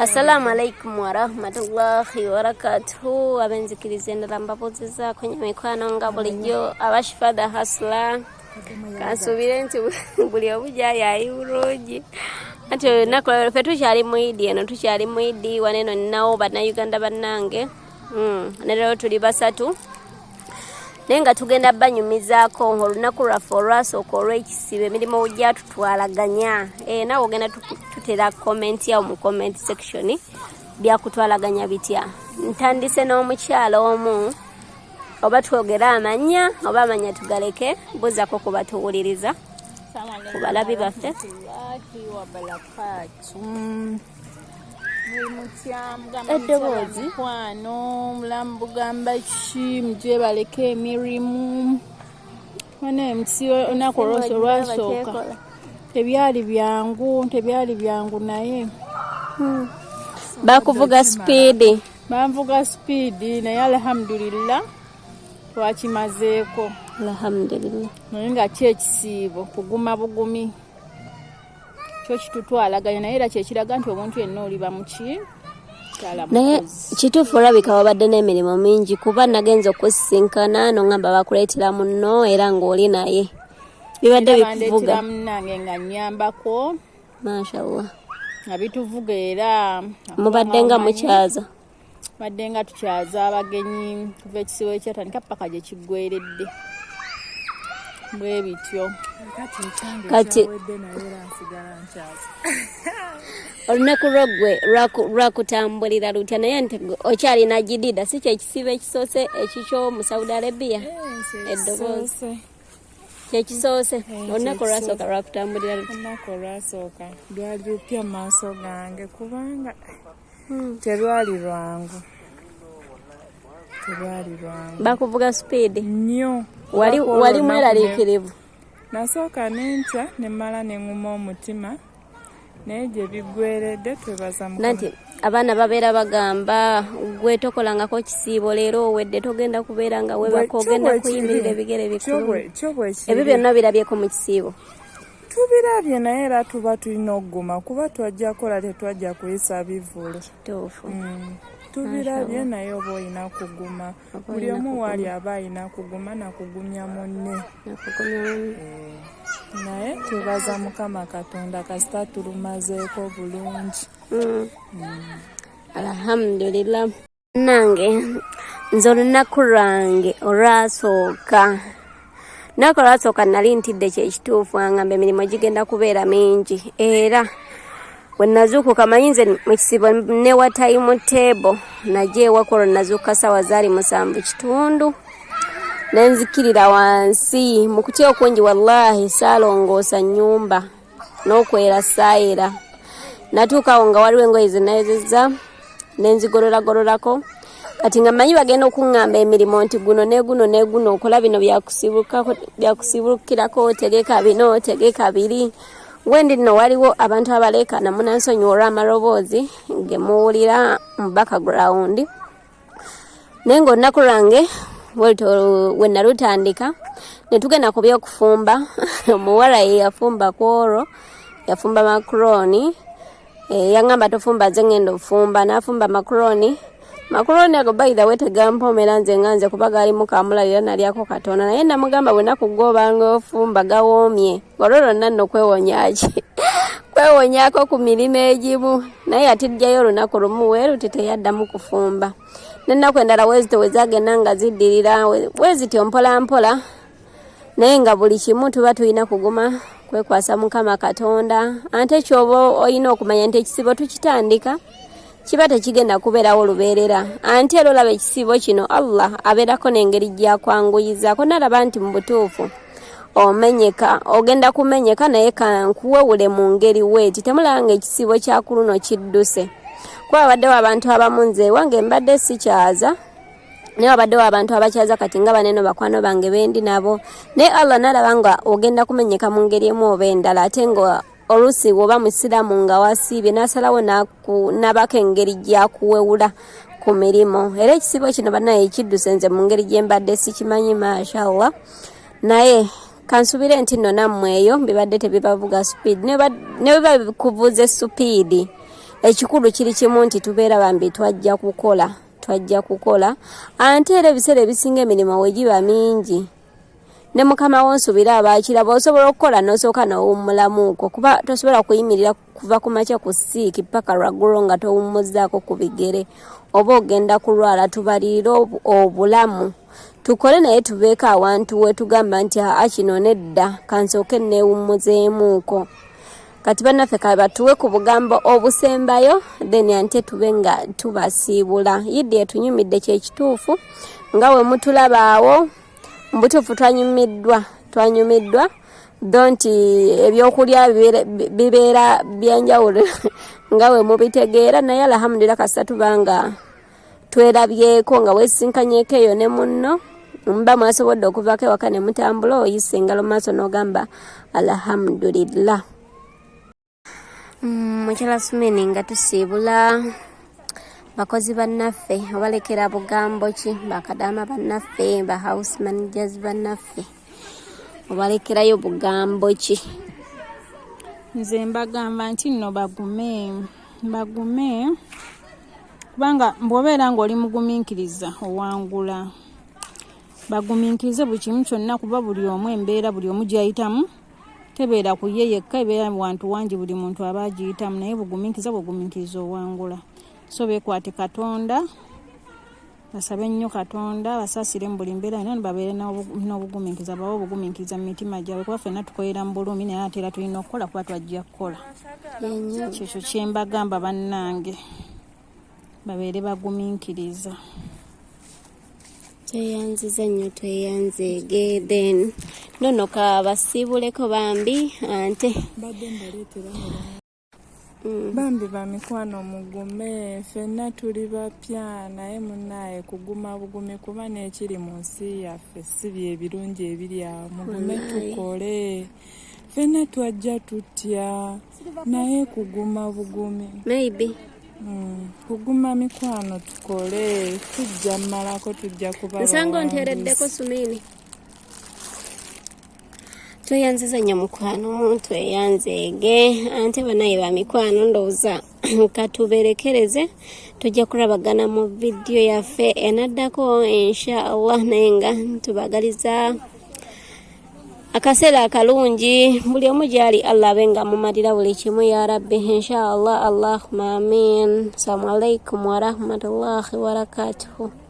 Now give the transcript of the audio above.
Assalamu alaikum warahmatullahi wabarakatuh. Abenzikiriza endala mbabuuzizaako nyamekwano nga bulijjo abashifa the hustler. Kansubire nti buli obuja yayiwulungi. Ate nakola ffe tukyali mu Idi eno tukyali mu Idi waneno ninawo bannayuganda bannange. Ne lero tuli basatu. Naye nga tugenda banyumizaako olunaku lwaffe olwasooka olw'ekisibo emirimu ujja tutwalaganya. Naawe ogenda tutera comment yawo mu comment section byakutwalaganya bitya. Ntandise n'omukyala omu oba twogera amanya oba amanya tugaleke buzaako kuba tuwuliriza ku balabi baffe. Eddoboozi kwano mulamu bugamba ki muje baleke emirimu wane msi onako olwasooka tebyali byangu naye bakuvuga speed banvuga speed naye alhamdulillah twakimazeeko alhamdulillah naye nga kyekisiibo kuguma bugumi kyo kitutwalaganya naye era kyekiraga nti omuntu yenna oliba muki naye kituufu olabika wabadde n'emirimu mingi kuba nagenza okusisinkana n'ongamba bakuleetera munno era ng'oli naye bibadde bikuvuga munnange nga nnyambako mashallah nga bituvuga era mubadde nga mukyaza badde nga tukyaza abagenyi kuva ekisibo ekyatandika paka gye kiggweredde bwe bityo kati olunaku lwakutambulira lutya naye nti okyalina jidida si kyekisibo ekisoose ekikyo mu Saudi Arabia eddoboozi kyekisoose olunaku lwasooka lwakutambulira lutya. Olunaku olwasooka lwali lupya mu maaso gange kubanga terwali lwangu bakuvuga speed nnyo wali mweraliikirivu. Nasooka n'entya ne mmala ne ŋŋuma omutima naye gye biggweredde twebaza Mukama. Nanti abaana babeera bagamba gwe tokolangako kisiibo leero owedde togenda kubeera nga webaka ogenda kuyimirira ebigere bikulu ebyo byonna birabyeko mu kisiibo. Tubirabye naye era tuba tulina okuguma kuba twajja kola tetwajja kuyisa bivulu. Kituufu. Tubirabye naye oba olina kuguma buli omu waali aba alina kuguma nakugumya munne naye twebaza Mukama Katonda kasita tulumazeeko bulungi. Alhamdulillah. Nange nze olunaku lwange olwasooka nali ntidde kyekituufu ngamba emirimu gigenda kubeera mingi era wenazuukuka manyi nze mu kisibo ne wa time table najja ewaka olwo nazuuka sawa zaali 7:30 nenzikirira wansi mu kutya okungi wallahi saalongoosa nnyumba n'okwera saayera natuukawo nga waliwo engoye zenayezezza nenzigololagololako kati nga manyi bagenda okuŋŋamba emirimu nti guno neguno okola bino byakusibukirako tegeka bino tegeka biri wendi nno waliwo abantu abaleekana munansonyiwa olw'amaloboozi gemuwulira mu background naye ng'olunaku lwange we nalutandika ne tugenda ku byokufumba omuwala ye yafumba kwolwo yafumba macaroni yaŋŋamba tofumba nze ngenda ofumba n'afumba macaroni ago by the way tegampomera nze kuba gaalimu kamulalira nalyako katono naye namugamba bwe nakugobanga ofumba gawoomye olwo lwonna nno kwewonyaako ku mirimu egimu naye atijjayo olunaku lumu weeruti teyaddamu kufumba n'ennaku endala weezito wezagenda nga ziddirira weezityo mpolampola naye nga buli kimu tuba tulina kuguma kwekwasa Mukama Katonda ate kyoba olina okumanya nti ekisibo tukitandika kiba tekigenda kubeerawo lubeerera ante era olaba ekisibo kino Allah abeerako n'engeri gyakwanguyizaako nalaba nti mu butuufu omenyeka ogenda kumenyeka naye kankuwewule mu ngeri weeti temulaba nga ekisibo kya kuluno kidduse kuba wabaddewo abantu abamu nze wange mbadde sikyaza naye wabaddewo abantu abakyaza kati nga baneno bakwano bange bendi nabo naye Allah nalaba nga ogenda kumenyeka mu ngeri emu oba endala ate nga olusi woba musiramu nga wasiibye n'asalawo nabako engeri gyakuwewula ku mirimu era ekisibo kino bannaye kidduse nze mu ngeri gye mbadde sikimanyi mashallah naye kansubire nti nno nammwe eyo bibadde tebibavuga speed ne baba bikuvuze speed ekikulu kiri kimu nti tubeera bambi twajja kukola ate era ebiseera ebisinga emirimu wegiba mingi ne mukama wonsuubira abaakiraba osobola okukola n'osooka n'owummulamuuko kuba tosobola kuyimirira kuva ku makya ku siiki paka lwaggulo nga towummuzaako ku bigere oba ogenda kulwala. tubalirire obulamu tukole naye tubeeko awantu wetugamba nti kino nedda kansooke neewummuzeemuuko. Kati bannaffe batuwe ku bugambo obusembayo then ante tube nga tubasiibula. Yiddi etunyumidde kyekituufu nga we mutulaba awo mbutuufu twanyumiddwa donti ebyokulya bibeera byenjawulo nga we mubitegeera naye alhamdulillah kasita tubanga twerabyeko nga weesinkanyeeko eyo ne munno mba mwasobodde okuvaako ewaka ne mutambula oyisa engalo maaso n'ogamba alhamdulillah. Mukyala Sumeni nga tusiibula bakozi bannaffe abalekera bugambo ki Bakadama bannaffe ba house managers bannaffe obalekerayo bugambo ki? Nze mbagamba nti nno bagume kubanga bw'obeera ng'oli mugumiikiriza owangula. Bagumiikirize buli kimu kyonna kuba buli omu embeera buli omu gy'ayitamu tebeera ku ye yekka ebeera mu bantu wangi buli muntu aba agiyitamu naye bugumiikiriza owangula. So beekwate Katonda basabe nnyo Katonda basaasire mu buli mbeera yonna babeere n'obugumiikiriza bawe obugumiikiriza mu mitima gyabwe kuba ffenna tukolera mu bulumi naye ate era tulina okukola kuba twajja kukola. Kyekyo kye mbagamba bannange babeere bagumiikiriza. Tweyanziza nnyo tweyanzeege then nono ka basiibuleko bambi ante badde mbaleetera bambi ba mikwano mugume ffenna tuli bapya naye munnaye kuguma bugume kuba n'ekiri mu nsi yaffe si bye birungi ebiri awo mugume tukole ffenna twajja tutya naye kuguma bugume maybe kuguma mikwano tukole tujja mmalako tujja kuba nsango nteereddeko Sumini. Tweyanziza nnyo mukwano tweyanzeege ante banaye ba mikwano ndowooza katuberekereze tujja kulabagana mu vidiyo yaffe enaddako insha Allah naye nga tubagaliza akaseera akalungi buli omu gyali Allah abe nga mumalira buli kimu ya rabbi insha Allah. Allahumma amin. Assalamu alaikum wa rahmatullahi wa barakatuhu.